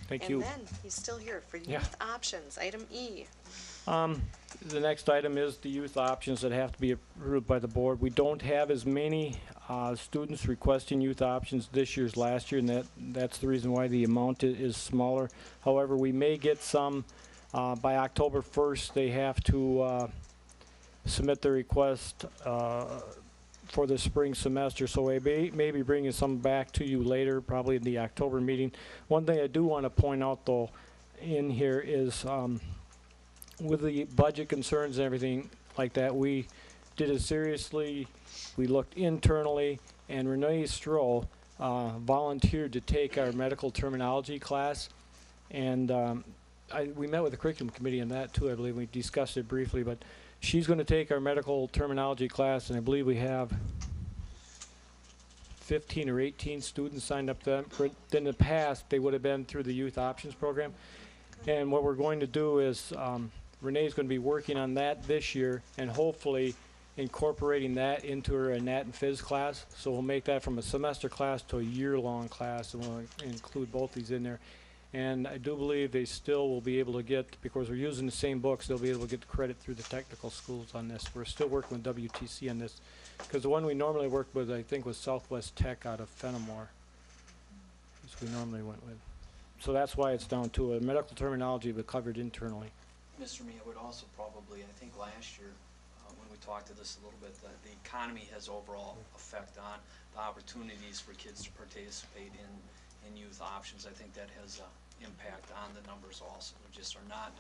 Thank you. And then he's still here for Yeah. youth options, item E. The next item is the youth options that have to be approved by the board. We don't have as many students requesting youth options this year as last year, and that's the reason why the amount is smaller. However, we may get some by October 1st. They have to submit their request for the spring semester, so I may be bringing some back to you later, probably in the October meeting. One thing I do want to point out, though, in here is with the budget concerns and everything like that, we did it seriously. We looked internally, and Renee Stroh volunteered to take our medical terminology class, and we met with the curriculum committee on that too, I believe. We discussed it briefly, but she's going to take our medical terminology class, and I believe we have 15 or 18 students signed up to that. In the past, they would have been through the youth options program. And what we're going to do is Renee's going to be working on that this year and hopefully incorporating that into her Nat and Phys class. So we'll make that from a semester class to a year-long class, and we'll include both these in there. And I do believe they still will be able to get, because we're using the same books, they'll be able to get credit through the technical schools on this. We're still working with WTC on this, because the one we normally worked with, I think, was Southwest Tech out of Fenimore, which we normally went with. So that's why it's down to a medical terminology, but covered internally. Mr. Mia would also probably, I think last year, when we talked to this a little bit, the economy has overall effect on the opportunities for kids to participate in youth options. I think that has impact on the numbers also. There just are not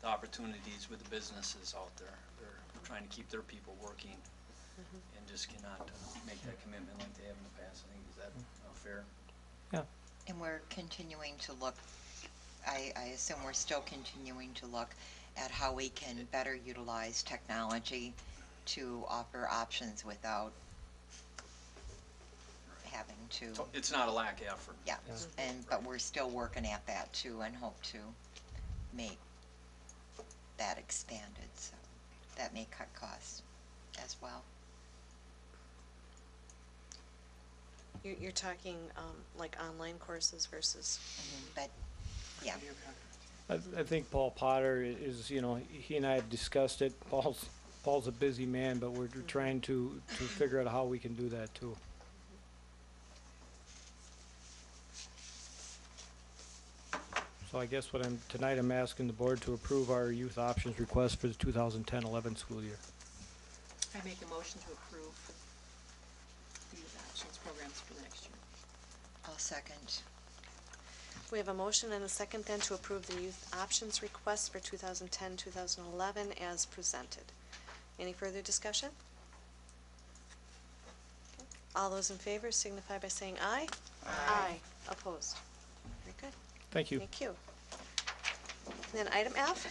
the opportunities with the businesses out there. They're trying to keep their people working and just cannot make that commitment like they have in the past. I think, is that fair? Yeah. And we're continuing to look, I assume we're still continuing to look at how we can better utilize technology to offer options without having to. So it's not a lack of effort. Yeah, but we're still working at that too, and hope to make that expanded, so that may cut costs as well. You're talking like online courses versus. But yeah, I think Paul Potter is, you know, he and I have discussed it. Paul's a busy man, but we're trying to figure out how we can do that too. So I guess tonight I'm asking the board to approve our youth options request for the 2010-11 school year. I make a motion to approve the youth options programs for the next year. I'll second. We have a motion and a second then to approve the youth options request for 2010-2011 as presented. Any further discussion? Okay. All those in favor signify by saying aye. Aye. Opposed? Very good. Thank you. Thank you. And then item F,